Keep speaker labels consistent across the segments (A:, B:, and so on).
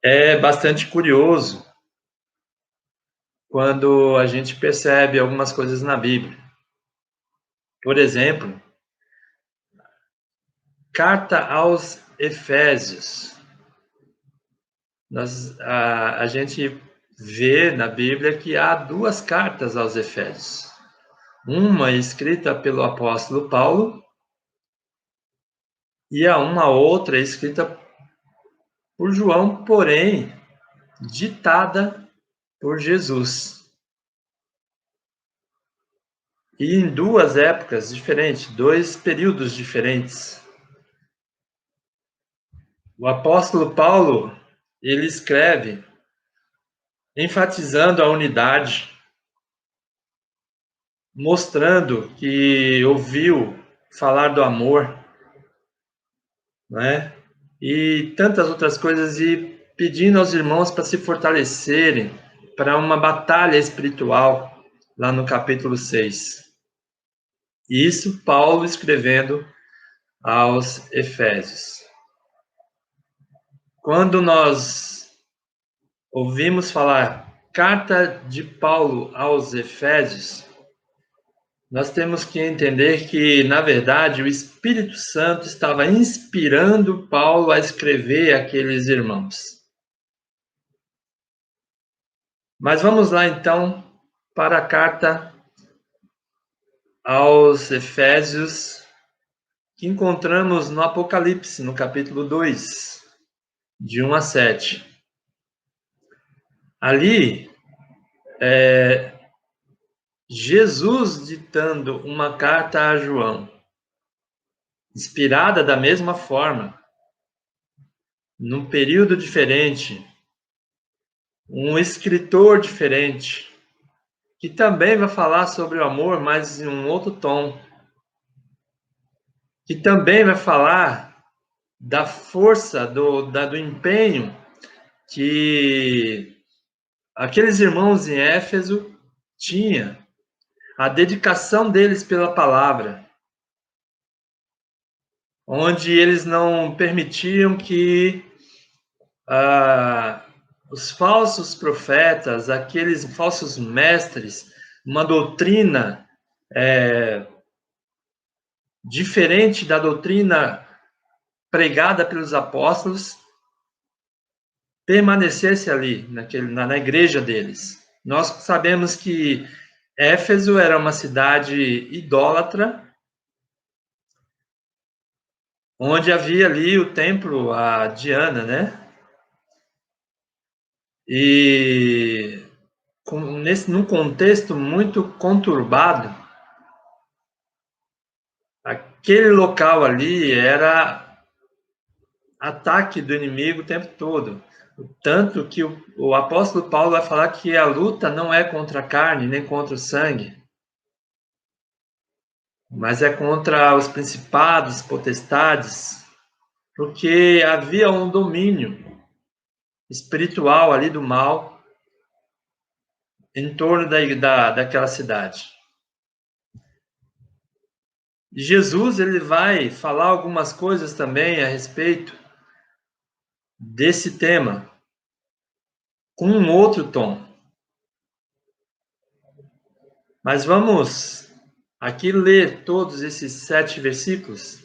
A: É bastante curioso quando a gente percebe algumas coisas na Bíblia. Por exemplo, carta aos Efésios. A gente vê na Bíblia que há duas cartas aos Efésios. Uma escrita pelo apóstolo Paulo e a uma outra escrita por João, porém ditada por Jesus. E em duas épocas diferentes, dois períodos diferentes. O apóstolo Paulo, ele escreve enfatizando a unidade, mostrando que ouviu falar do amor, né? E tantas outras coisas, e pedindo aos irmãos para se fortalecerem para uma batalha espiritual, lá no capítulo 6. Isso Paulo escrevendo aos Efésios. Quando nós ouvimos falar carta de Paulo aos Efésios, nós temos que entender que, na verdade, o Espírito Santo estava inspirando Paulo a escrever aqueles irmãos. Mas vamos lá, então, para a carta aos Efésios, que encontramos no Apocalipse, no capítulo 2, de 1 a 7. Ali, Jesus ditando uma carta a João, inspirada da mesma forma, num período diferente, um escritor diferente, que também vai falar sobre o amor, mas em um outro tom, que também vai falar da força, do empenho que aqueles irmãos em Éfeso tinham, a dedicação deles pela palavra, onde eles não permitiam que os falsos profetas, aqueles falsos mestres, uma doutrina diferente da doutrina pregada pelos apóstolos, permanecesse ali, na igreja deles. Nós sabemos que Éfeso era uma cidade idólatra, onde havia ali o templo a Diana, né? E num contexto muito conturbado, aquele local ali era ataque do inimigo o tempo todo. Tanto que o apóstolo Paulo vai falar que a luta não é contra a carne, nem contra o sangue, mas é contra os principados, potestades, porque havia um domínio espiritual ali do mal em torno daquela cidade. Jesus, ele vai falar algumas coisas também a respeito desse tema, com um outro tom. Mas vamos aqui ler todos esses 7 versículos,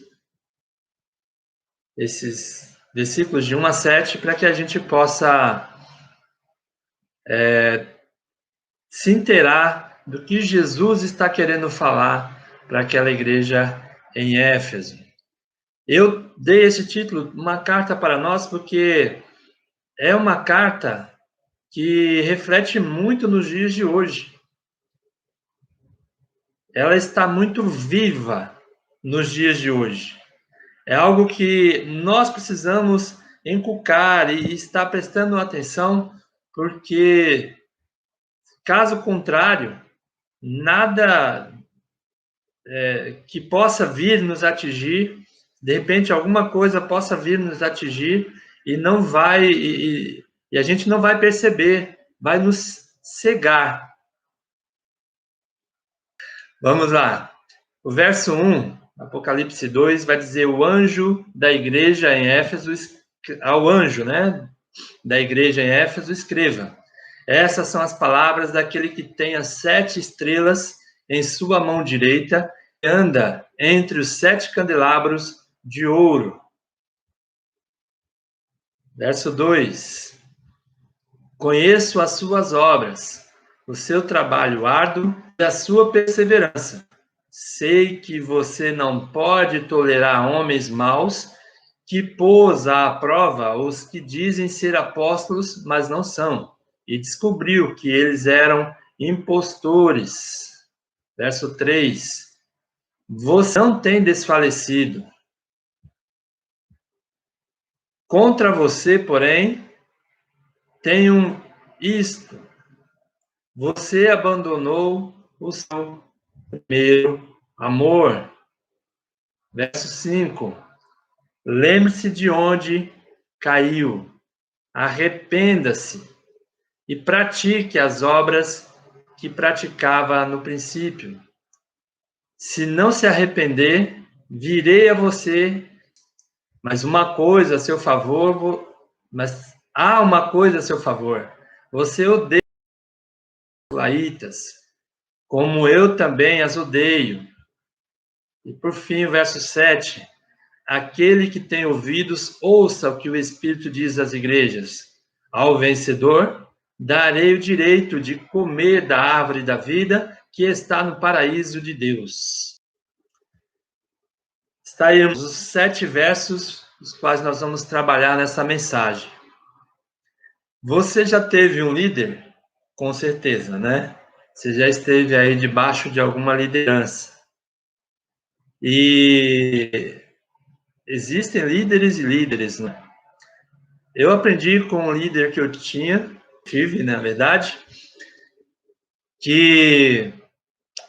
A: esses versículos de 1 a 7, para que a gente possa se inteirar do que Jesus está querendo falar para aquela igreja em Éfeso. Eu dei esse título, Uma Carta para Nós, porque é uma carta que reflete muito nos dias de hoje. Ela está muito viva nos dias de hoje. É algo que nós precisamos inculcar e estar prestando atenção, porque, caso contrário, nada que possa vir nos atingir, de repente alguma coisa possa vir nos atingir e não vai, e a gente não vai perceber, vai nos cegar. Vamos lá. O verso 1, Apocalipse 2, vai dizer: o anjo da igreja em Éfeso ao anjo, né, da igreja em Éfeso, escreva: essas são as palavras daquele que tem as 7 estrelas em sua mão direita e anda entre os 7 candelabros de ouro. Verso 2. Conheço as suas obras, o seu trabalho árduo e a sua perseverança. Sei que você não pode tolerar homens maus, que pôs à prova os que dizem ser apóstolos, mas não são, e descobriu que eles eram impostores. Verso 3. Você não tem desfalecido. Contra você, porém, tenho isto: você abandonou o seu primeiro amor. Verso 5. Lembre-se de onde caiu, arrependa-se e pratique as obras que praticava no princípio. Se não se arrepender, virei a você, mas uma coisa a seu favor, mas há uma coisa a seu favor. Você odeia os laitas, como eu também as odeio. E por fim, o verso 7. Aquele que tem ouvidos, ouça o que o Espírito diz às igrejas. Ao vencedor, darei o direito de comer da árvore da vida que está no paraíso de Deus. Está aí os 7 versos, os quais nós vamos trabalhar nessa mensagem. Você já teve um líder? Com certeza, né? Você já esteve aí debaixo de alguma liderança. E existem líderes e líderes, né? Eu aprendi com um líder que eu tive, na verdade, que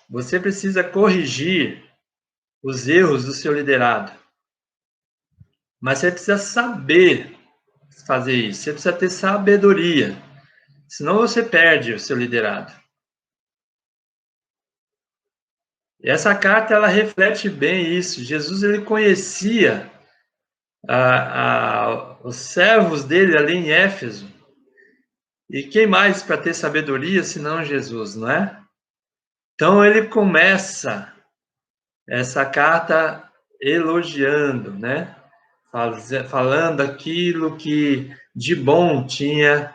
A: você precisa corrigir os erros do seu liderado. Mas você precisa saber fazer isso, você precisa ter sabedoria, senão você perde o seu liderado. E essa carta, ela reflete bem isso. Jesus, ele conhecia os servos dele ali em Éfeso. E quem mais para ter sabedoria, senão Jesus, não é? Então, ele começa essa carta elogiando, né? Falando aquilo que de bom tinha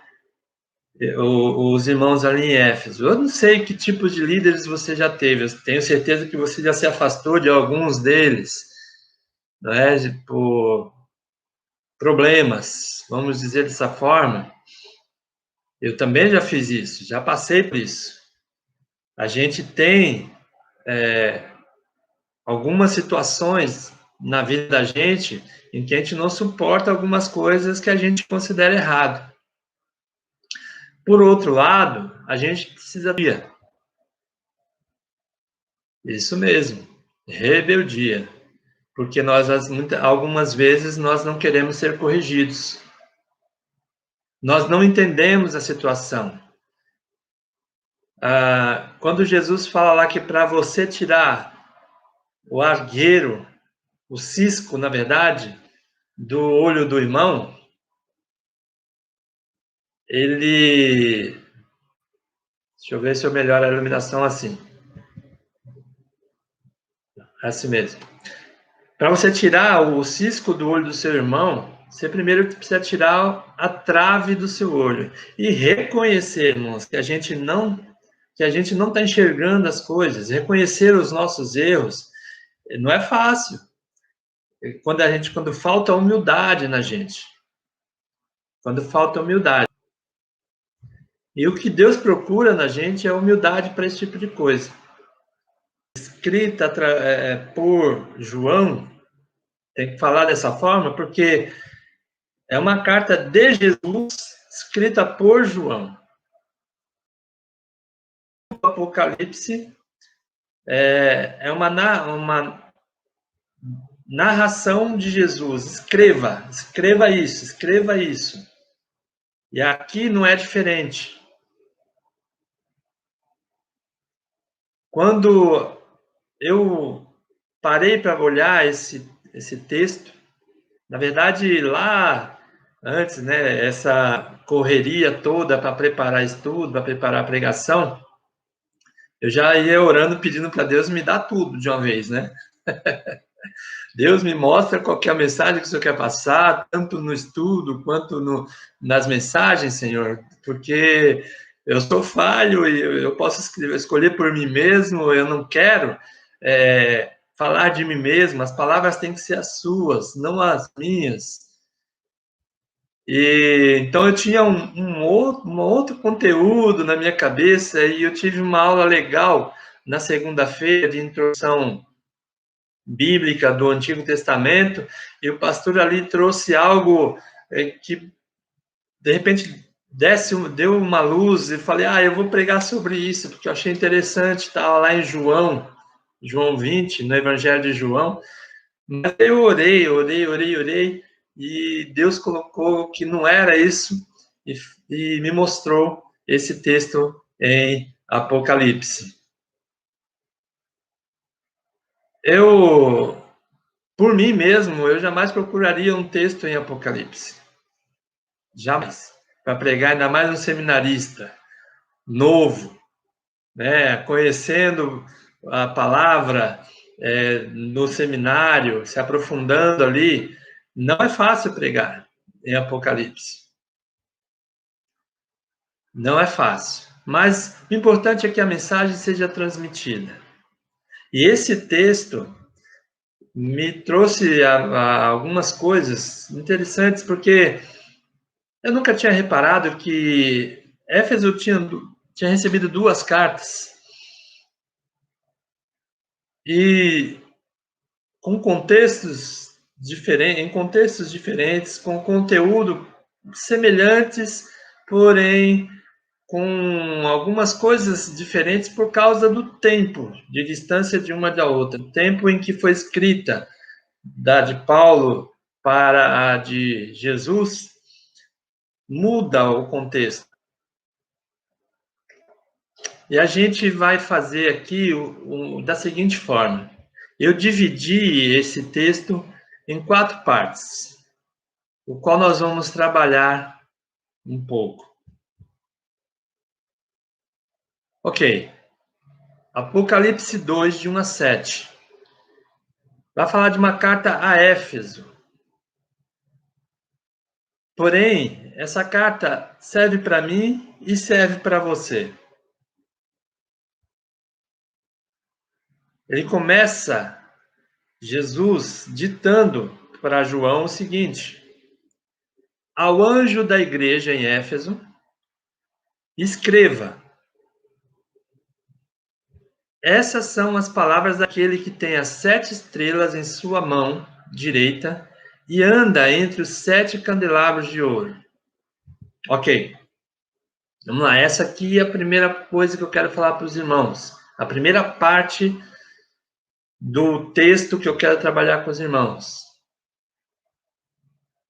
A: os irmãos ali em Éfeso. Eu não sei que tipo de líderes você já teve, eu tenho certeza que você já se afastou de alguns deles, não é? Por problemas, vamos dizer dessa forma. Eu também já fiz isso, já passei por isso. A gente tem algumas situações na vida da gente em que a gente não suporta algumas coisas que a gente considera errado. Por outro lado, a gente precisa de isso mesmo, rebeldia, porque nós algumas vezes nós não queremos ser corrigidos. Nós não entendemos a situação. Quando Jesus fala lá que para você tirar o argueiro, o cisco, na verdade, do olho do irmão, ele... Deixa eu ver se eu melhoro a iluminação assim. Assim mesmo. Para você tirar o cisco do olho do seu irmão, você primeiro precisa tirar a trave do seu olho. E reconhecer, irmãos, que a gente não está enxergando as coisas. Reconhecer os nossos erros não é fácil. Quando falta humildade na gente. Quando falta humildade. E o que Deus procura na gente é humildade para esse tipo de coisa. Escrita por João, tem que falar dessa forma, porque é uma carta de Jesus escrita por João. O Apocalipse é uma narração de Jesus. Escreva isso, escreva isso. E aqui não é diferente. Quando eu parei para olhar esse texto, na verdade, lá antes, né, essa correria toda para preparar estudo, para preparar a pregação, eu já ia orando, pedindo para Deus me dar tudo de uma vez, né? Deus me mostra qual que é a mensagem que o Senhor quer passar, tanto no estudo quanto nas mensagens, Senhor, porque eu sou falho e eu posso escolher por mim mesmo, eu não quero falar de mim mesmo, as palavras têm que ser as suas, não as minhas. E então eu tinha um outro conteúdo na minha cabeça e eu tive uma aula legal na segunda-feira de introdução bíblica do Antigo Testamento, e o pastor ali trouxe algo que, de repente, deu uma luz, e falei, eu vou pregar sobre isso, porque eu achei interessante, estava lá em João 20, no Evangelho de João, mas eu orei, e Deus colocou que não era isso, e me mostrou esse texto em Apocalipse. Por mim mesmo, eu jamais procuraria um texto em Apocalipse. Jamais. Para pregar, ainda mais um seminarista novo, né? Conhecendo a palavra no seminário, se aprofundando ali. Não é fácil pregar em Apocalipse. Não é fácil. Mas o importante é que a mensagem seja transmitida. E esse texto me trouxe algumas coisas interessantes, porque eu nunca tinha reparado que Éfeso tinha recebido 2 cartas e com em contextos diferentes, com conteúdo semelhantes, porém com algumas coisas diferentes por causa do tempo de distância de uma da outra. O tempo em que foi escrita da de Paulo para a de Jesus muda o contexto. E a gente vai fazer aqui da seguinte forma. Eu dividi esse texto em 4 partes, o qual nós vamos trabalhar um pouco. Ok. Apocalipse 2, de 1 a 7. Vai falar de uma carta a Éfeso. Porém, essa carta serve para mim e serve para você. Ele começa, Jesus, ditando para João o seguinte: ao anjo da igreja em Éfeso, escreva: essas são as palavras daquele que tem as 7 estrelas em sua mão direita e anda entre os 7 candelabros de ouro. Ok. Vamos lá. Essa aqui é a primeira coisa que eu quero falar para os irmãos. A primeira parte do texto que eu quero trabalhar com os irmãos.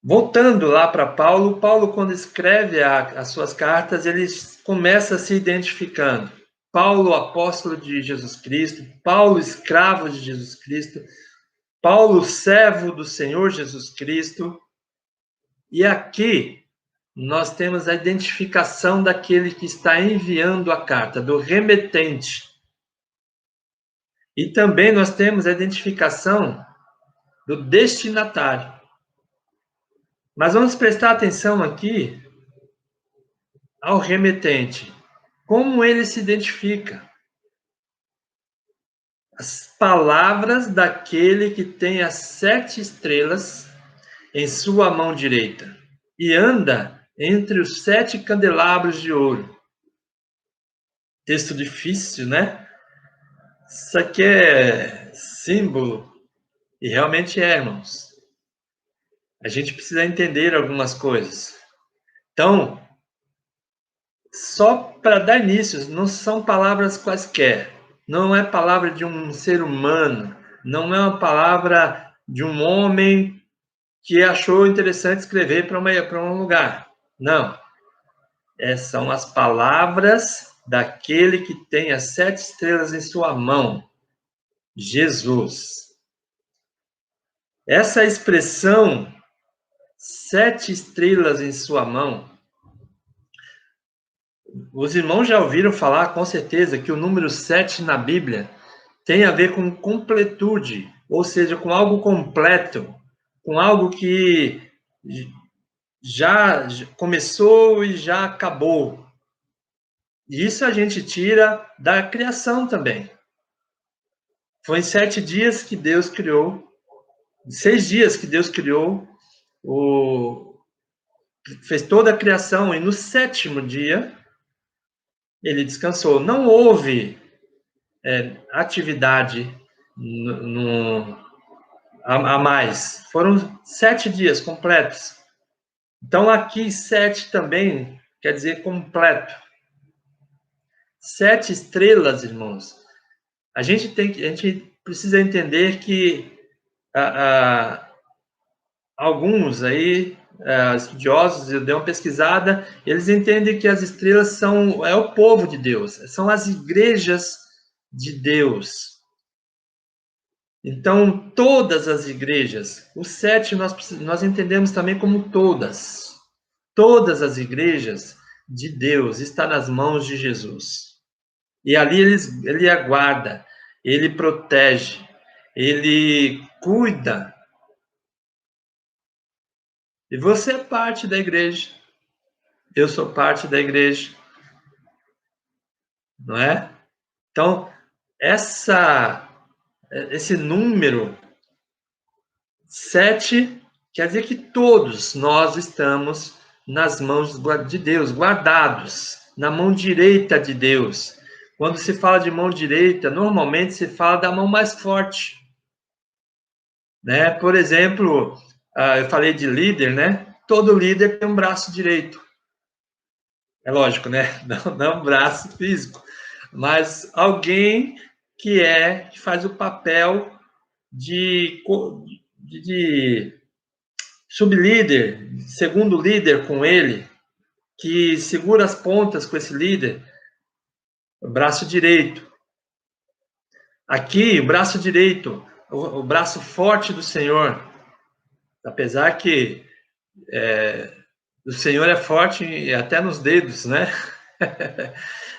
A: Voltando lá para Paulo, quando escreve as suas cartas, ele começa se identificando. Paulo, apóstolo de Jesus Cristo, Paulo, escravo de Jesus Cristo, Paulo, servo do Senhor Jesus Cristo. E aqui nós temos a identificação daquele que está enviando a carta, do remetente. E também nós temos a identificação do destinatário. Mas vamos prestar atenção aqui ao remetente. Como ele se identifica? As palavras daquele que tem as 7 estrelas em sua mão direita e anda entre os 7 candelabros de ouro. Texto difícil, né? Isso aqui é símbolo, e realmente é, irmãos. A gente precisa entender algumas coisas. Então, só para dar início, não são palavras quaisquer. Não é palavra de um ser humano. Não é uma palavra de um homem que achou interessante escrever para um lugar. Não. São as palavras daquele que tem as 7 estrelas em sua mão. Jesus. Essa expressão 7 estrelas em sua mão. Os irmãos já ouviram falar, com certeza, que o número 7 na Bíblia tem a ver com completude, ou seja, com algo completo, com algo que já começou e já acabou. E isso a gente tira da criação também. Foi em 7 dias que Deus criou, 6 dias que Deus criou, fez toda a criação, e no 7º dia ele descansou. Não houve atividade a mais. Foram 7 dias completos. Então, aqui, 7 também quer dizer completo. 7 estrelas, irmãos. A gente precisa entender que alguns aí, estudiosos, eu dei uma pesquisada, eles entendem que as estrelas é o povo de Deus, são as igrejas de Deus. Então, todas as igrejas, o 7 nós entendemos também como todas. Todas as igrejas de Deus estão nas mãos de Jesus. E ali ele aguarda, ele protege, ele cuida. E você é parte da igreja. Eu sou parte da igreja. Não é? Então, esse número 7 quer dizer que todos nós estamos nas mãos de Deus, guardados, na mão direita de Deus. Quando se fala de mão direita, normalmente se fala da mão mais forte. Né? Por exemplo, eu falei de líder, né? Todo líder tem um braço direito. É lógico, né? Não um braço físico, mas alguém que faz o papel de sublíder, segundo líder com ele, que segura as pontas com esse líder, o braço direito. Aqui, o braço direito, o braço forte do Senhor, apesar que o Senhor é forte até nos dedos, né?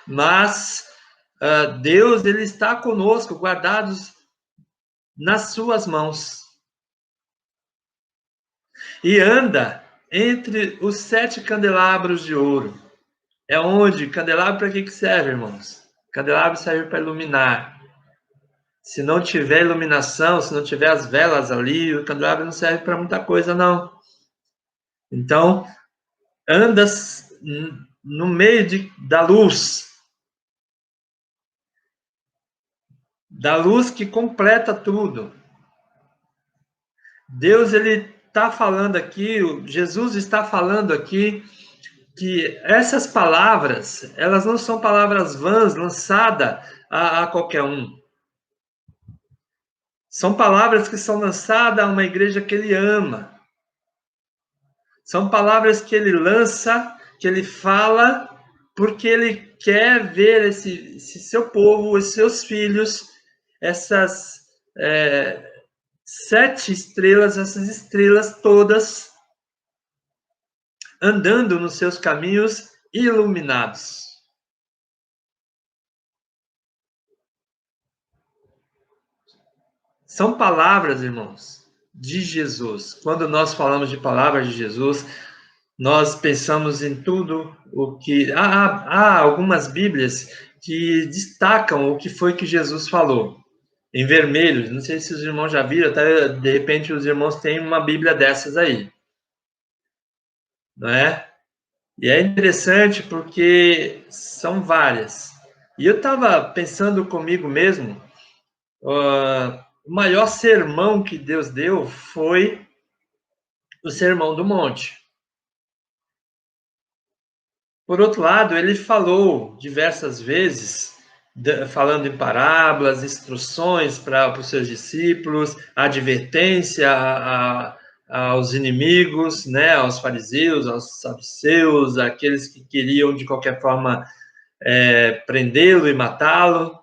A: Mas Deus, ele está conosco, guardados nas suas mãos. E anda entre os 7 candelabros de ouro. É onde? Candelabro para que serve, irmãos? Candelabro serve para iluminar. Se não tiver iluminação, se não tiver as velas ali, o candelabro não serve para muita coisa, não. Então, anda no meio da luz. Da luz que completa tudo. Deus, ele está falando aqui, Jesus está falando aqui, que essas palavras, elas não são palavras vãs, lançadas a qualquer um. São palavras que são lançadas a uma igreja que ele ama. São palavras que ele lança, que ele fala, porque ele quer ver esse seu povo, os seus filhos, essas 7 estrelas, essas estrelas todas, andando nos seus caminhos iluminados. São palavras, irmãos, de Jesus. Quando nós falamos de palavras de Jesus, nós pensamos em tudo o que... Há algumas Bíblias que destacam o que foi que Jesus falou. Em vermelho, não sei se os irmãos já viram, até de repente os irmãos têm uma Bíblia dessas aí. Não é? E é interessante porque são várias. E eu estava pensando comigo mesmo, o maior sermão que Deus deu foi o Sermão do Monte. Por outro lado, ele falou diversas vezes, falando em parábolas, instruções para os seus discípulos, advertência aos inimigos, né, aos fariseus, aos saduceus, aqueles que queriam de qualquer forma prendê-lo e matá-lo.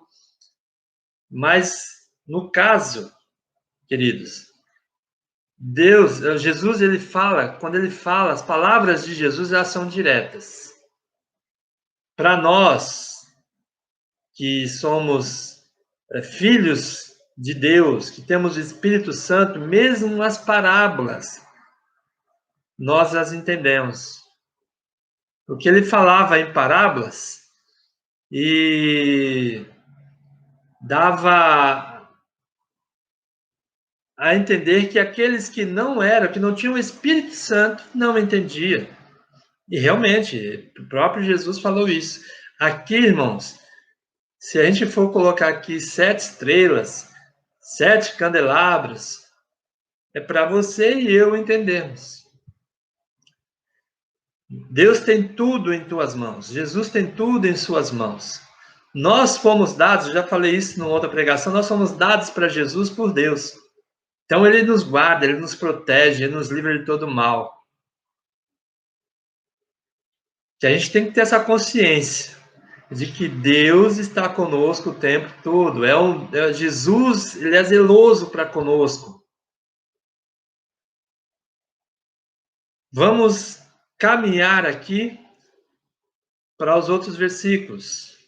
A: Mas, no caso, queridos, Jesus, ele fala, quando ele fala, as palavras de Jesus, elas são diretas. Para nós, que somos filhos de Deus, que temos o Espírito Santo, mesmo as parábolas, nós as entendemos. Porque ele falava em parábolas e dava a entender que aqueles que não eram, que não tinham o Espírito Santo, não entendiam. E realmente, o próprio Jesus falou isso. Aqui, irmãos, se a gente for colocar aqui 7 estrelas, 7 candelabros, é para você e eu entendermos. Deus tem tudo em tuas mãos. Jesus tem tudo em suas mãos. Nós fomos dados, eu já falei isso numa outra pregação, nós somos dados para Jesus por Deus. Então ele nos guarda, ele nos protege, ele nos livra de todo mal. Que a gente tem que ter essa consciência de que Deus está conosco o tempo todo. Jesus, ele é zeloso para conosco. Vamos caminhar aqui para os outros versículos.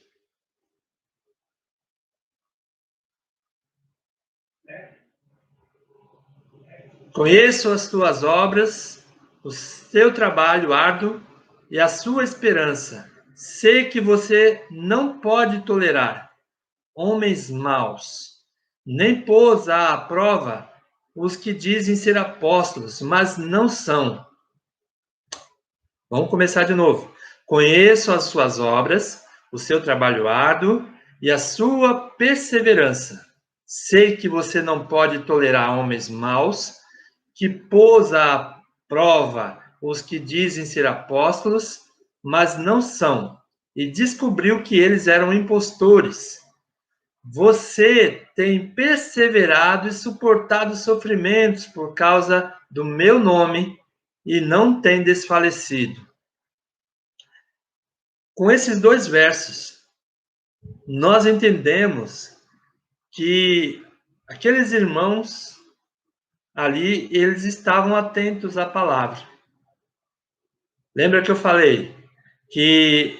A: Conheço as tuas obras, o seu trabalho árduo e a sua esperança. Sei que você não pode tolerar homens maus, nem pôs à prova os que dizem ser apóstolos, mas não são. Vamos começar de novo. Conheço as suas obras, o seu trabalho árduo e a sua perseverança. Sei que você não pode tolerar homens maus, que pôs à prova os que dizem ser apóstolos, mas não são, e descobriu que eles eram impostores. Você tem perseverado e suportado sofrimentos por causa do meu nome e não tem desfalecido. Com esses 2 versos, nós entendemos que aqueles irmãos ali, eles estavam atentos à palavra. Lembra que eu falei que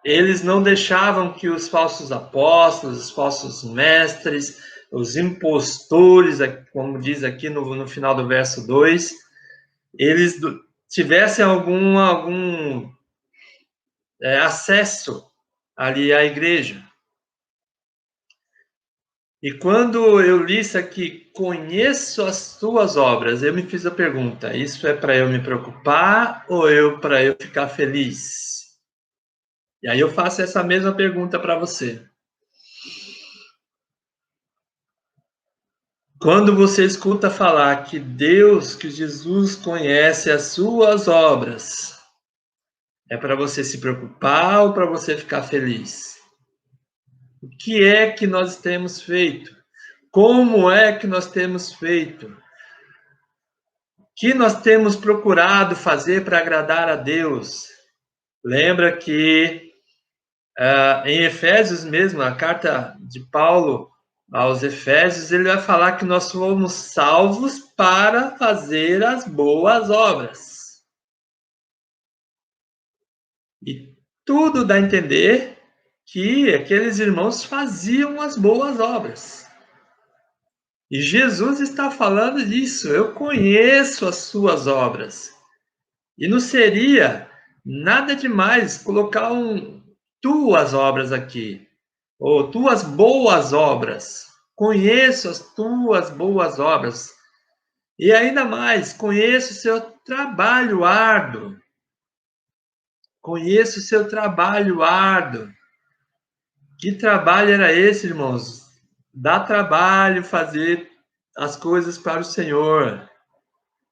A: eles não deixavam que os falsos apóstolos, os falsos mestres, os impostores, como diz aqui no final do verso 2, eles tivessem algum acesso ali à igreja. E quando eu li isso aqui, conheço as tuas obras, eu me fiz a pergunta, isso é para eu me preocupar ou para eu ficar feliz? E aí eu faço essa mesma pergunta para você. Quando você escuta falar que Deus, que Jesus conhece as suas obras, é para você se preocupar ou para você ficar feliz? O que é que nós temos feito? Como é que nós temos feito? O que nós temos procurado fazer para agradar a Deus? Lembra que em Efésios mesmo, a carta de Paulo aos Efésios, ele vai falar que nós fomos salvos para fazer as boas obras. E tudo dá a entender que aqueles irmãos faziam as boas obras. E Jesus está falando disso. Eu conheço as suas obras. E não seria nada demais colocar tuas obras aqui, ou tuas boas obras. Conheço as tuas boas obras. E ainda mais, conheço o seu trabalho árduo. Conheço o seu trabalho árduo. Que trabalho era esse, irmãos? Dá trabalho fazer as coisas para o Senhor.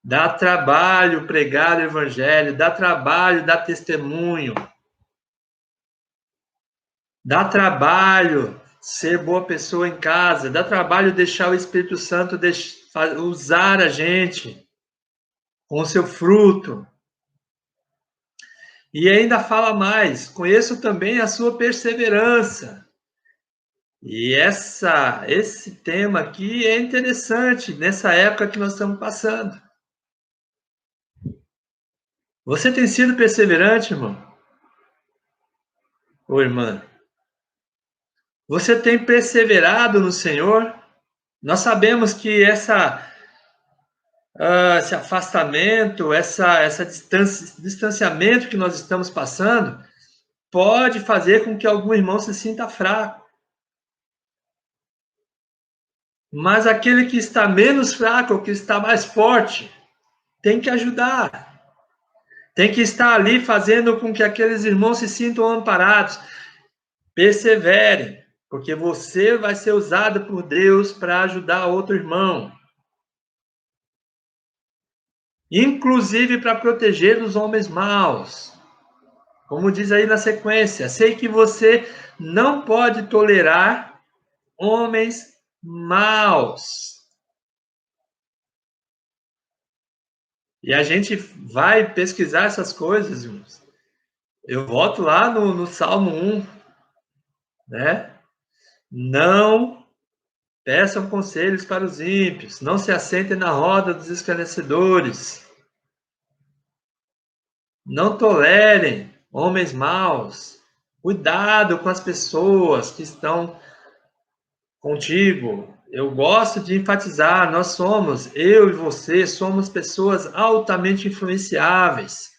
A: Dá trabalho pregar o evangelho, dá trabalho dar testemunho. Dá trabalho ser boa pessoa em casa, dá trabalho deixar o Espírito Santo usar a gente com o seu fruto. E ainda fala mais, conheço também a sua perseverança. E esse tema aqui é interessante nessa época que nós estamos passando. Você tem sido perseverante, irmão? Ou irmã? Você tem perseverado no Senhor? Nós sabemos que esse afastamento, essa distanciamento que nós estamos passando, pode fazer com que algum irmão se sinta fraco. Mas aquele que está menos fraco, ou que está mais forte, tem que ajudar. Tem que estar ali fazendo com que aqueles irmãos se sintam amparados. Persevere, porque você vai ser usado por Deus para ajudar outro irmão. Inclusive para proteger os homens maus. Como diz aí na sequência, sei que você não pode tolerar homens maus. E a gente vai pesquisar essas coisas, irmãos. Eu volto lá no Salmo 1, né? Não peçam conselhos para os ímpios, não se assentem na roda dos escarnecedores. Não tolerem homens maus. Cuidado com as pessoas que estão contigo. Eu gosto de enfatizar, eu e você, somos pessoas altamente influenciáveis.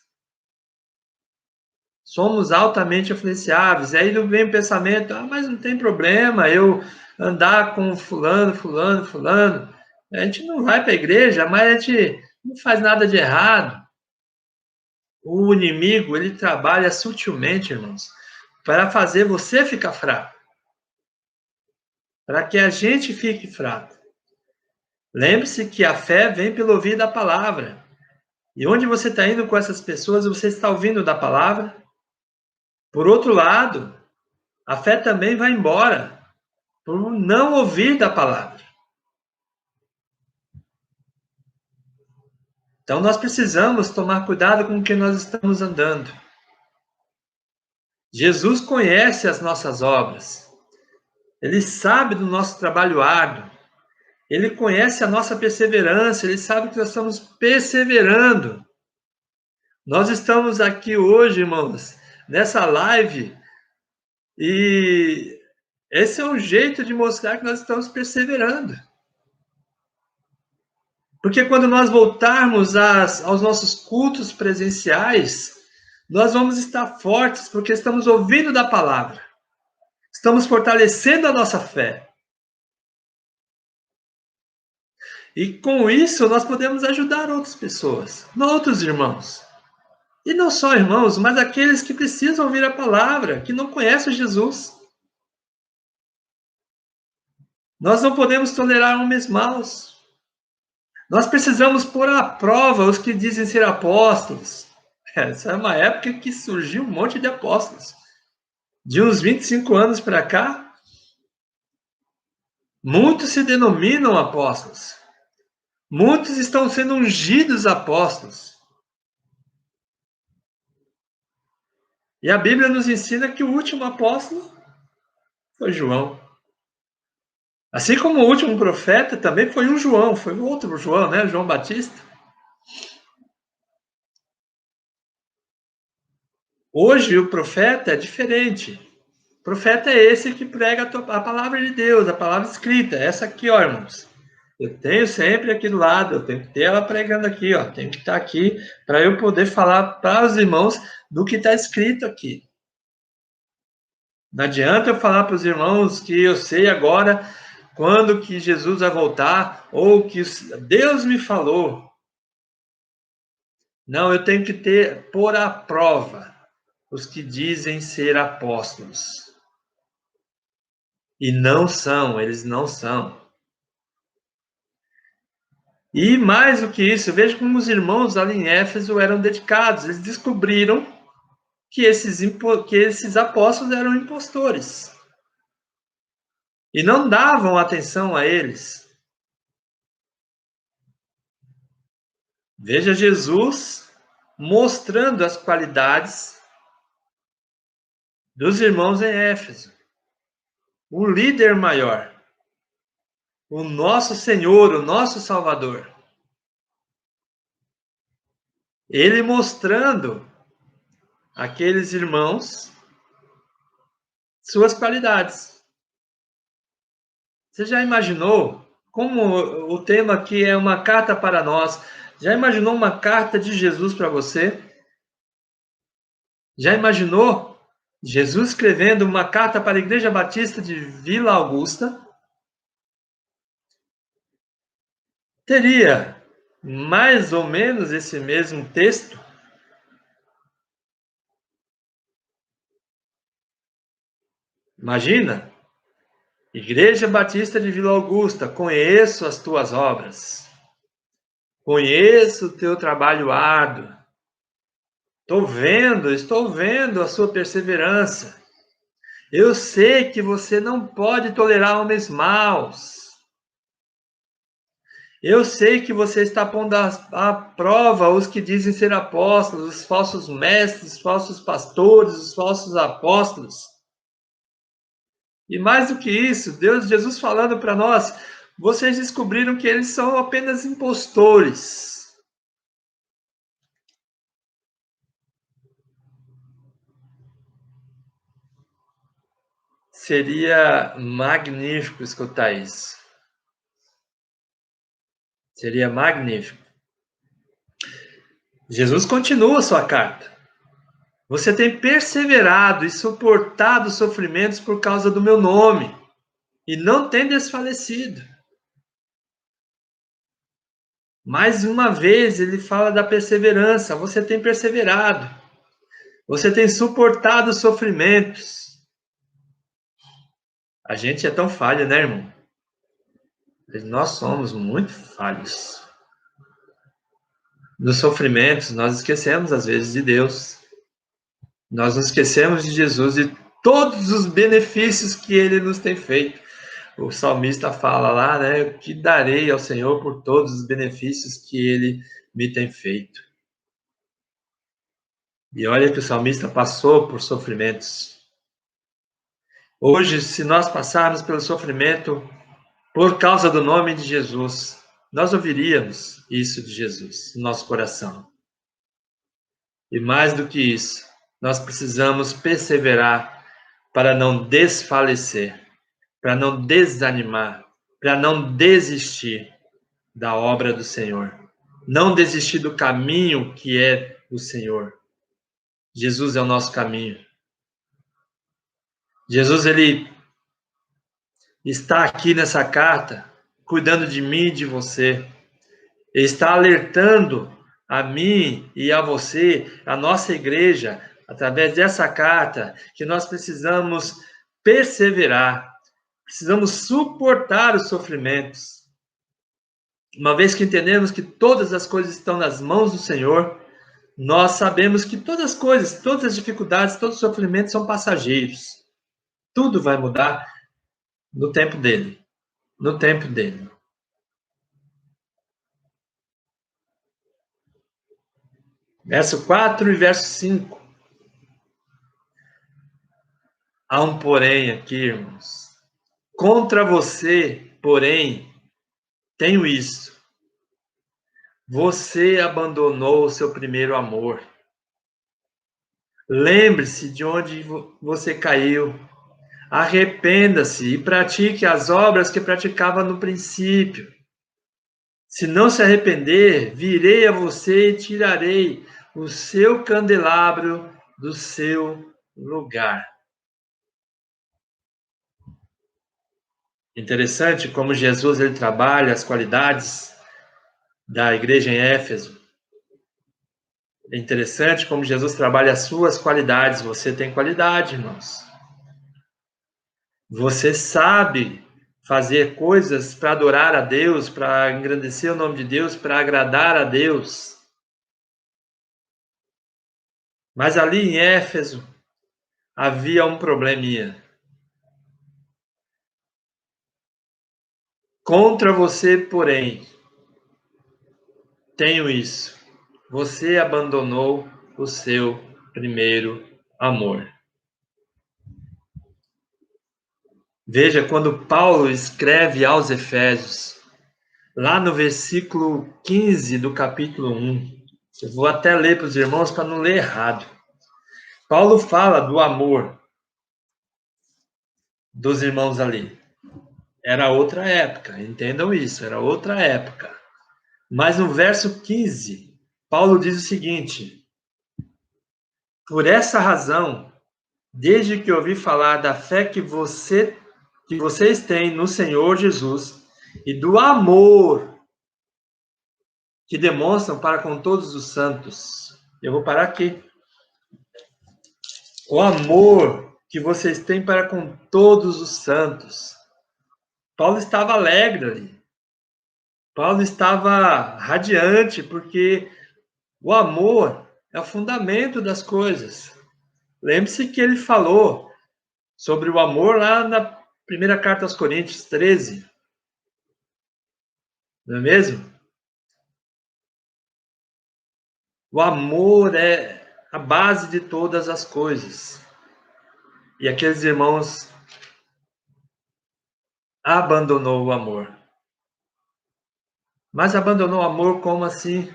A: Somos altamente influenciáveis. E aí vem o pensamento, mas não tem problema eu andar com fulano. A gente não vai para a igreja, mas a gente não faz nada de errado. O inimigo, ele trabalha sutilmente, irmãos, para fazer você ficar fraco. Para que a gente fique fraco. Lembre-se que a fé vem pelo ouvir da palavra. E onde você está indo com essas pessoas, você está ouvindo da palavra? Por outro lado, a fé também vai embora por não ouvir da palavra. Então, nós precisamos tomar cuidado com o que nós estamos andando. Jesus conhece as nossas obras. Ele sabe do nosso trabalho árduo. Ele conhece a nossa perseverança. Ele sabe que nós estamos perseverando. Nós estamos aqui hoje, irmãos, nessa live, e esse é um jeito de mostrar que nós estamos perseverando. Porque quando nós voltarmos aos nossos cultos presenciais, nós vamos estar fortes, porque estamos ouvindo da palavra. Estamos fortalecendo a nossa fé. E com isso, nós podemos ajudar outras pessoas, outros irmãos. E não só irmãos, mas aqueles que precisam ouvir a palavra, que não conhecem Jesus. Nós não podemos tolerar homens maus. Nós precisamos pôr à prova os que dizem ser apóstolos. Essa é uma época que surgiu um monte de apóstolos. De uns 25 anos para cá, muitos se denominam apóstolos. Muitos estão sendo ungidos apóstolos. E a Bíblia nos ensina que o último apóstolo foi João. Assim como o último profeta também foi um João, foi o outro João, né? João Batista. Hoje o profeta é diferente. O profeta é esse que prega a palavra de Deus, a palavra escrita. Essa aqui, ó, irmãos. Eu tenho sempre aqui do lado, eu tenho que ter ela pregando aqui, ó. Tenho que estar aqui para eu poder falar para os irmãos do que está escrito aqui. Não adianta eu falar para os irmãos que eu sei agora quando que Jesus vai voltar ou que Deus me falou. Não, eu tenho que pôr à prova os que dizem ser apóstolos. E não são, eles não são. E mais do que isso, veja como os irmãos ali em Éfeso eram dedicados. Eles descobriram que esses apóstolos eram impostores. E não davam atenção a eles. Veja Jesus mostrando as qualidades dos irmãos em Éfeso. o líder maior, o nosso Senhor, o nosso Salvador. Ele mostrando àqueles irmãos suas qualidades. Você já imaginou, como o tema aqui é uma carta para nós, já imaginou uma carta de Jesus para você? Já imaginou Jesus escrevendo uma carta para a Igreja Batista de Vila Augusta? Teria mais ou menos esse mesmo texto? Imagina, Igreja Batista de Vila Augusta, conheço as tuas obras, conheço o teu trabalho árduo, estou vendo a sua perseverança. Eu sei que você não pode tolerar homens maus. Eu sei que você está pondo à prova os que dizem ser apóstolos, os falsos mestres, os falsos pastores, os falsos apóstolos. E mais do que isso, Jesus falando para nós, vocês descobriram que eles são apenas impostores. Seria magnífico escutar isso. Seria magnífico. Jesus continua sua carta. Você tem perseverado e suportado sofrimentos por causa do meu nome, e não tem desfalecido. Mais uma vez, ele fala da perseverança. Você tem perseverado. Você tem suportado sofrimentos. A gente é tão falho, né, irmão? Nós somos muito falhos. Nos sofrimentos, nós esquecemos, às vezes, de Deus. Nós nos esquecemos de Jesus e todos os benefícios que ele nos tem feito. O salmista fala lá, né? Que darei ao Senhor por todos os benefícios que ele me tem feito. E olha que o salmista passou por sofrimentos. Hoje, se nós passarmos pelo sofrimento por causa do nome de Jesus, nós ouviríamos isso de Jesus no nosso coração. E mais do que isso, nós precisamos perseverar para não desfalecer, para não desanimar, para não desistir da obra do Senhor, não desistir do caminho que é o Senhor. Jesus é o nosso caminho. Jesus, ele está aqui nessa carta, cuidando de mim e de você. Ele está alertando a mim e a você, a nossa igreja, através dessa carta, que nós precisamos perseverar, precisamos suportar os sofrimentos. Uma vez que entendemos que todas as coisas estão nas mãos do Senhor, nós sabemos que todas as coisas, todas as dificuldades, todos os sofrimentos são passageiros. Tudo vai mudar no tempo dele. No tempo dele. Verso 4 e verso 5. Há um porém aqui, irmãos. Contra você, porém, tenho isso. Você abandonou o seu primeiro amor. Lembre-se de onde você caiu. Arrependa-se e pratique as obras que praticava no princípio. Se não se arrepender, virei a você e tirarei o seu candelabro do seu lugar. Interessante como Jesus ele trabalha as qualidades da igreja em Éfeso. É interessante como Jesus trabalha as suas qualidades. Você tem qualidade, irmãos. Você sabe fazer coisas para adorar a Deus, para engrandecer o nome de Deus, para agradar a Deus. Mas ali em Éfeso havia um probleminha. Contra você, porém, tenho isso. Você abandonou o seu primeiro amor. Veja, quando Paulo escreve aos Efésios, lá no versículo 15 do capítulo 1, eu vou até ler para os irmãos para não ler errado. Paulo fala do amor dos irmãos ali. Era outra época, entendam isso, era outra época. Mas no verso 15, Paulo diz o seguinte: por essa razão, desde que ouvi falar da fé que vocês têm no Senhor Jesus e do amor que demonstram para com todos os santos. Eu vou parar aqui. O amor que vocês têm para com todos os santos. Paulo estava alegre ali. Paulo estava radiante, porque o amor é o fundamento das coisas. Lembre-se que ele falou sobre o amor lá na primeira carta aos Coríntios 13. Não é mesmo? O amor é a base de todas as coisas. E aqueles irmãos abandonou o amor. Mas abandonou o amor como assim?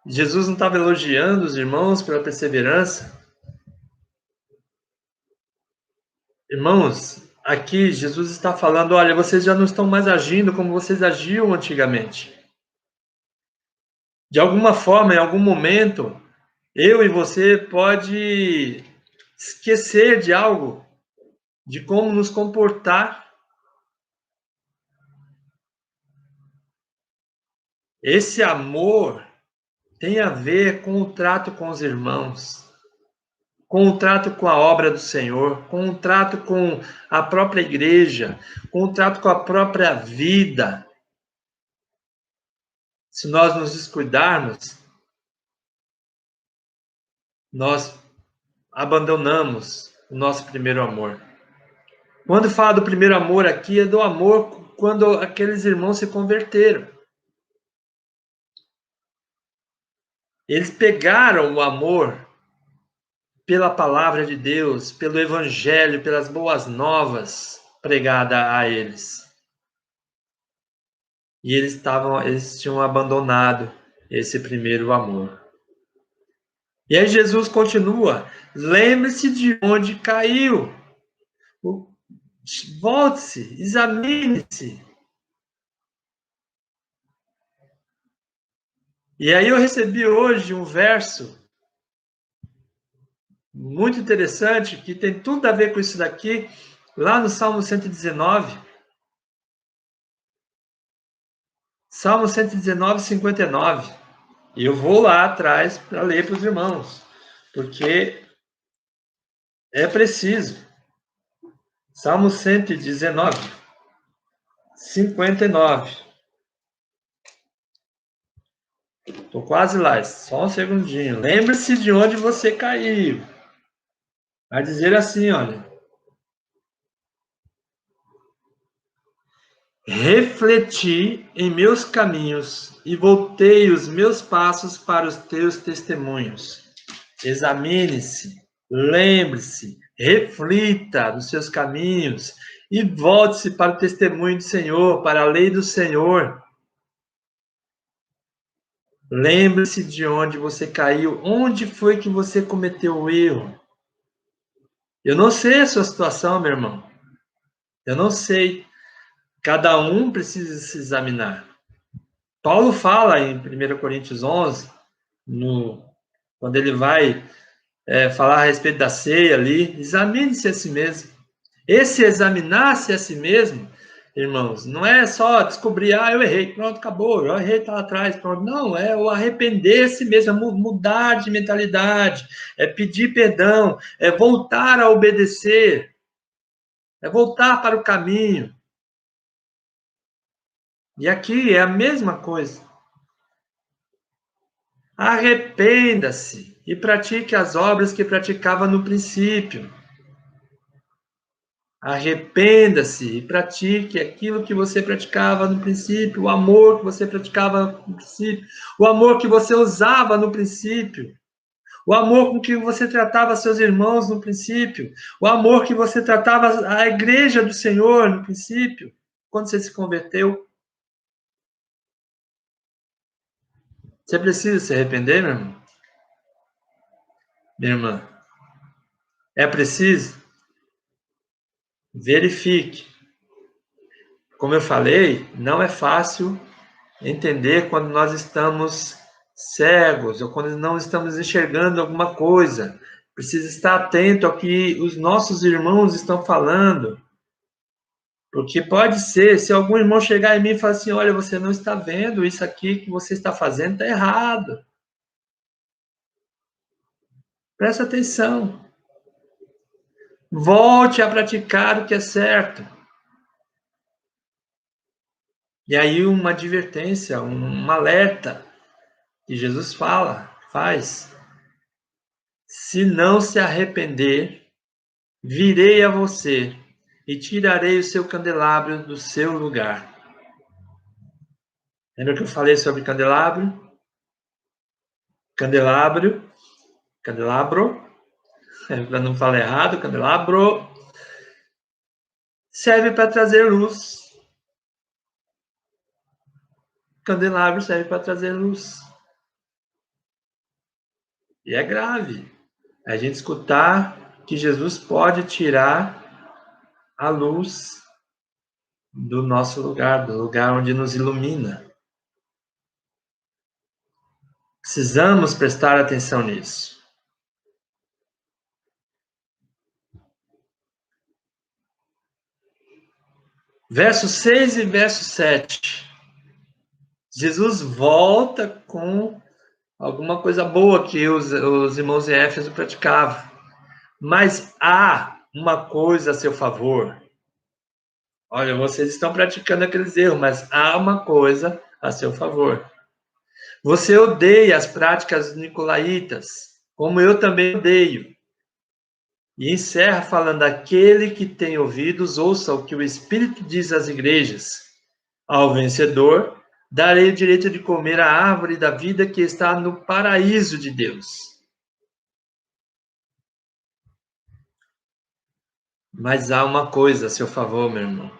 A: Jesus não estava elogiando os irmãos pela perseverança? Irmãos, aqui Jesus está falando, olha, vocês já não estão mais agindo como vocês agiam antigamente. De alguma forma, em algum momento, eu e você pode esquecer de algo, de como nos comportar. Esse amor tem a ver com o trato com os irmãos, com o trato com a obra do Senhor, com o trato com a própria igreja, com o trato com a própria vida. Se nós nos descuidarmos, nós abandonamos o nosso primeiro amor. Quando fala do primeiro amor aqui, é do amor quando aqueles irmãos se converteram. Eles pegaram o amor pela palavra de Deus, pelo evangelho, pelas boas novas pregadas a eles. E eles tinham abandonado esse primeiro amor. E aí Jesus continua: lembre-se de onde caiu. Volte-se, examine-se. E aí eu recebi hoje um verso muito interessante, que tem tudo a ver com isso daqui, lá no Salmo 119. Salmo 119, 59. E eu vou lá atrás para ler para os irmãos, porque é preciso. Salmo 119, 59. Estou quase lá, só um segundinho. Lembre-se de onde você caiu. Vai dizer assim, olha. Refleti em meus caminhos e voltei os meus passos para os teus testemunhos. Examine-se, lembre-se, reflita nos seus caminhos e volte-se para o testemunho do Senhor, para a lei do Senhor. Lembre-se de onde você caiu, onde foi que você cometeu o erro. Eu não sei a sua situação, meu irmão. Eu não sei. Cada um precisa se examinar. Paulo fala em 1 Coríntios 11, quando ele vai falar a respeito da ceia ali, examine-se a si mesmo. Esse examinar-se a si mesmo, irmãos, não é só descobrir, eu errei, pronto, acabou, eu errei, tá lá atrás, pronto. Não, é o arrepender-se mesmo, é mudar de mentalidade, é pedir perdão, é voltar a obedecer, é voltar para o caminho. E aqui é a mesma coisa. Arrependa-se e pratique as obras que praticava no princípio. Arrependa-se e pratique aquilo que você praticava no princípio, o amor que você praticava no princípio, o amor que você usava no princípio, o amor com que você tratava seus irmãos no princípio, o amor que você tratava a igreja do Senhor no princípio, quando você se converteu. Você precisa se arrepender, meu irmão? Minha irmã? É preciso? Verifique. Como eu falei, não é fácil entender quando nós estamos cegos ou quando não estamos enxergando alguma coisa. Precisa estar atento ao que os nossos irmãos estão falando. Porque pode ser, se algum irmão chegar em mim e falar assim, olha, você não está vendo isso aqui que você está fazendo, está errado. Presta atenção. Volte a praticar o que é certo. E aí uma advertência, um alerta que Jesus faz. Se não se arrepender, virei a você e tirarei o seu candelabro do seu lugar. Lembra que eu falei sobre candelabro? Candelabro, para não falar errado, candelabro serve para trazer luz. Candelabro serve para trazer luz. E é grave a gente escutar que Jesus pode tirar a luz do nosso lugar, do lugar onde nos ilumina. Precisamos prestar atenção nisso. Verso 6 e verso 7. Jesus volta com alguma coisa boa que os irmãos em Éfeso praticavam. Mas há uma coisa a seu favor. Olha, vocês estão praticando aqueles erros, mas há uma coisa a seu favor. Você odeia as práticas nicolaítas, como eu também odeio. E encerra falando: aquele que tem ouvidos, ouça o que o Espírito diz às igrejas. Ao vencedor, darei o direito de comer a árvore da vida que está no paraíso de Deus. Mas há uma coisa a seu favor, meu irmão.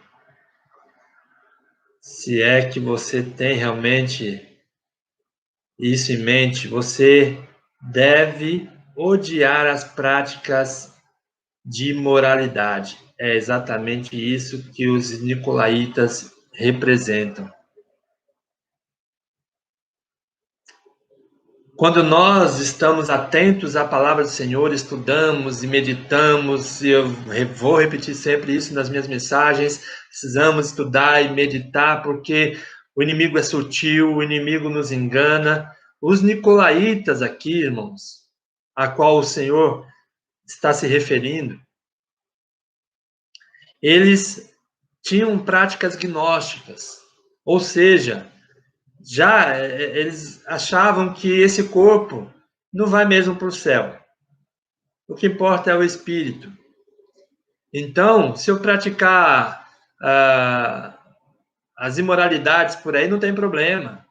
A: Se é que você tem realmente isso em mente, você deve odiar as práticas de imoralidade. É exatamente isso que os nicolaítas representam. Quando nós estamos atentos à palavra do Senhor, estudamos e meditamos, e eu vou repetir sempre isso nas minhas mensagens, precisamos estudar e meditar, porque o inimigo é sutil, o inimigo nos engana. Os nicolaítas aqui, irmãos, a qual o Senhor está se referindo, eles tinham práticas gnósticas, ou seja, já eles achavam que esse corpo não vai mesmo para o céu. O que importa é o espírito. Então, se eu praticar as imoralidades por aí, não tem problema.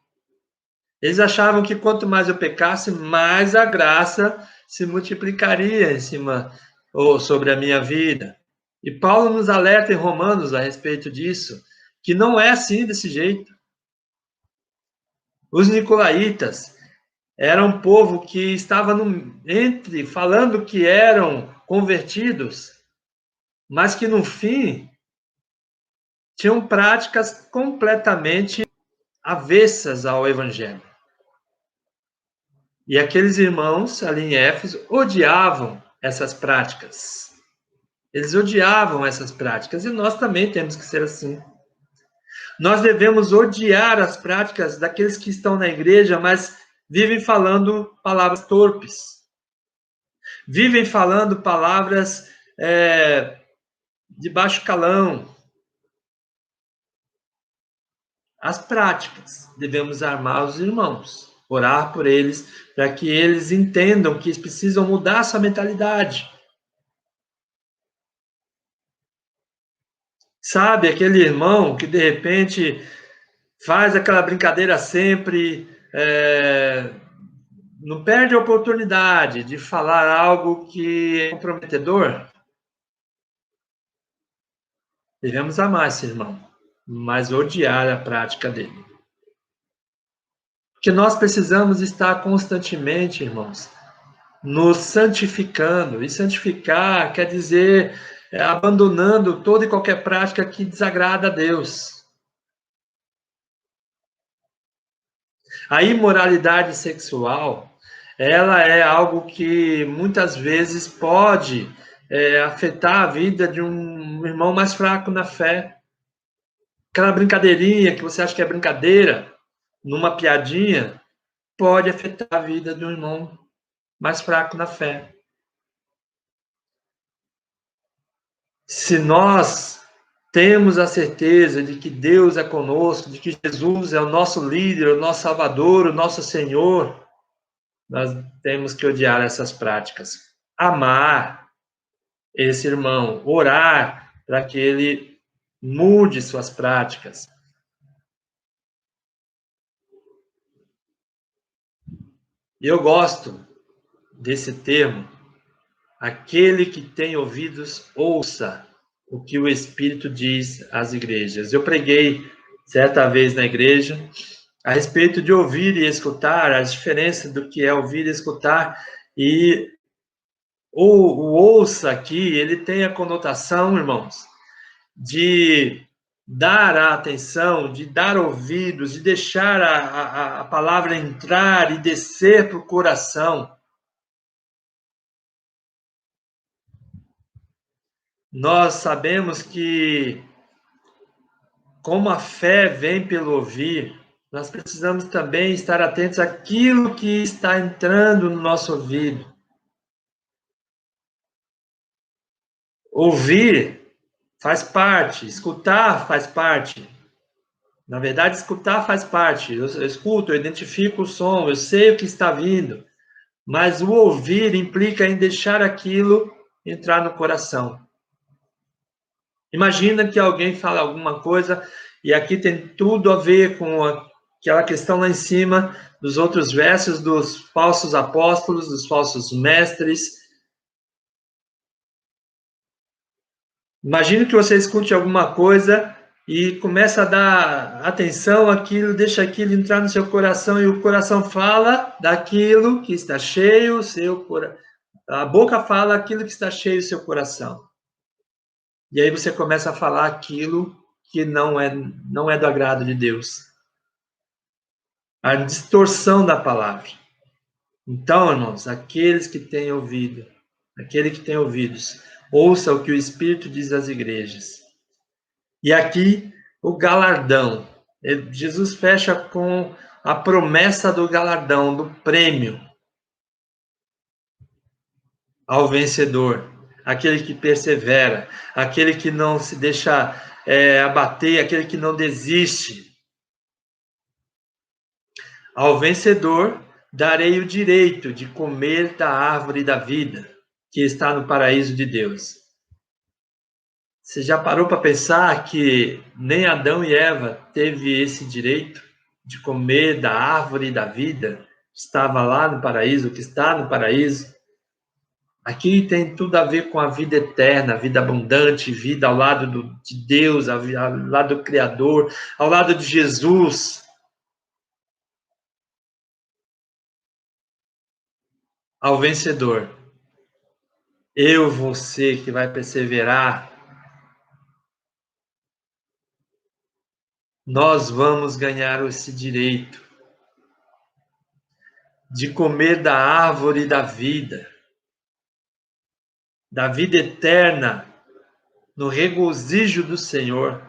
A: Eles achavam que quanto mais eu pecasse, mais a graça se multiplicaria em cima ou sobre a minha vida. E Paulo nos alerta em Romanos a respeito disso, que não é assim desse jeito. Os nicolaítas eram um povo que estava falando que eram convertidos, mas que no fim tinham práticas completamente avessas ao evangelho. E aqueles irmãos ali em Éfeso odiavam essas práticas. Eles odiavam essas práticas e nós também temos que ser assim. Nós devemos odiar as práticas daqueles que estão na igreja, mas vivem falando palavras torpes. Vivem falando palavras de baixo calão. As práticas. Devemos armar os irmãos, orar por eles, para que eles entendam que precisam mudar sua mentalidade. Sabe, aquele irmão que de repente faz aquela brincadeira sempre, não perde a oportunidade de falar algo que é comprometedor, devemos amar esse irmão, mas odiar a prática dele. Porque nós precisamos estar constantemente, irmãos, nos santificando. E santificar quer dizer abandonando toda e qualquer prática que desagrada a Deus. A imoralidade sexual, ela é algo que muitas vezes pode afetar a vida de um irmão mais fraco na fé. Aquela brincadeirinha que você acha que é brincadeira, numa piadinha, pode afetar a vida de um irmão mais fraco na fé. Se nós temos a certeza de que Deus é conosco, de que Jesus é o nosso líder, o nosso Salvador, o nosso Senhor, nós temos que odiar essas práticas. Amar esse irmão, orar para que ele mude suas práticas. E eu gosto desse termo, aquele que tem ouvidos, ouça o que o Espírito diz às igrejas. Eu preguei certa vez na igreja a respeito de ouvir e escutar, a diferença do que é ouvir e escutar, e o ouça aqui, ele tem a conotação, irmãos, de dar a atenção, de dar ouvidos, de deixar a palavra entrar e descer para o coração. Nós sabemos que, como a fé vem pelo ouvir, nós precisamos também estar atentos àquilo que está entrando no nosso ouvido. Ouvir faz parte, escutar faz parte. Na verdade, escutar faz parte. Eu escuto, eu identifico o som, eu sei o que está vindo. Mas o ouvir implica em deixar aquilo entrar no coração. Imagina que alguém fala alguma coisa, e aqui tem tudo a ver com aquela questão lá em cima, dos outros versos, dos falsos apóstolos, dos falsos mestres. Imagina que você escute alguma coisa e começa a dar atenção àquilo, deixa aquilo entrar no seu coração, e o coração fala daquilo que está cheio, a boca fala aquilo que está cheio do seu coração. E aí você começa a falar aquilo que não é do agrado de Deus. A distorção da palavra. Então, irmãos, aquele que tem ouvidos, ouça o que o Espírito diz às igrejas. E aqui, o galardão. Jesus fecha com a promessa do galardão, do prêmio ao vencedor. Aquele que persevera, aquele que não se deixa abater, aquele que não desiste. Ao vencedor, darei o direito de comer da árvore da vida, que está no paraíso de Deus. Você já parou para pensar que nem Adão e Eva teve esse direito de comer da árvore da vida? Estava lá no paraíso, que está no paraíso. Aqui tem tudo a ver com a vida eterna, vida abundante, vida ao lado de Deus, ao lado do Criador, ao lado de Jesus. Ao vencedor. Você que vai perseverar, nós vamos ganhar esse direito de comer da árvore da vida eterna, no regozijo do Senhor.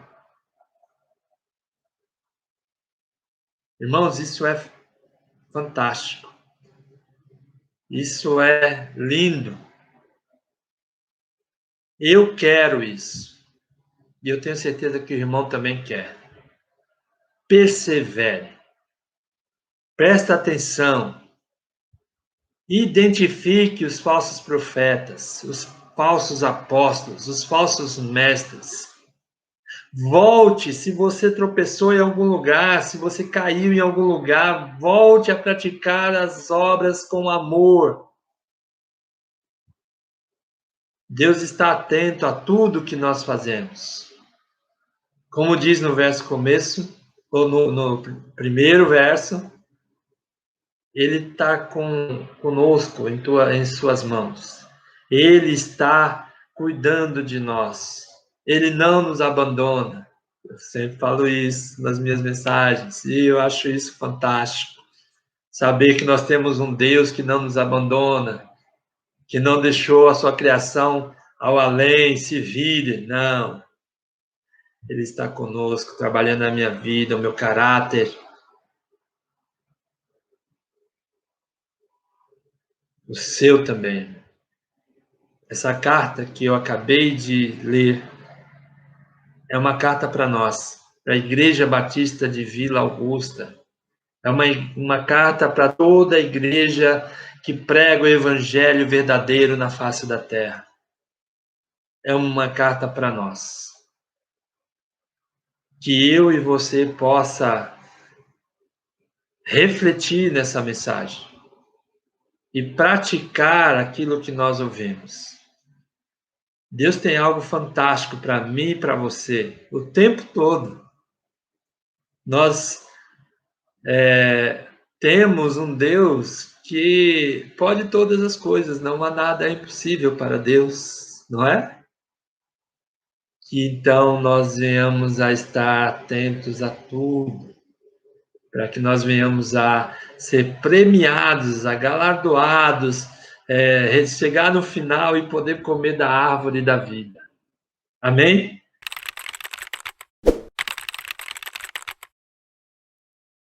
A: Irmãos, isso é fantástico. Isso é lindo. Eu quero isso. E eu tenho certeza que o irmão também quer. Persevere. Presta atenção. Identifique os falsos profetas, os falsos apóstolos, os falsos mestres. Volte, se você tropeçou em algum lugar, se você caiu em algum lugar, volte a praticar as obras com amor. Deus está atento a tudo que nós fazemos. Como diz no verso começo, ou no primeiro verso, Ele está conosco em suas mãos. Ele está cuidando de nós. Ele não nos abandona. Eu sempre falo isso nas minhas mensagens e eu acho isso fantástico. Saber que nós temos um Deus que não nos abandona, que não deixou a sua criação ao além, se vire. Não. Ele está conosco, trabalhando na minha vida, o meu caráter, o seu também. Essa carta que eu acabei de ler é uma carta para nós, para a Igreja Batista de Vila Augusta. É uma carta para toda a igreja que prega o evangelho verdadeiro na face da terra. É uma carta para nós. Que eu e você possa refletir nessa mensagem e praticar aquilo que nós ouvimos. Deus tem algo fantástico para mim e para você o tempo todo. Nós temos um Deus que pode todas as coisas, não há nada impossível para Deus, não é? Que então nós venhamos a estar atentos a tudo, para que nós venhamos a ser premiados, a galardoados, chegar no final e poder comer da árvore da vida. Amém?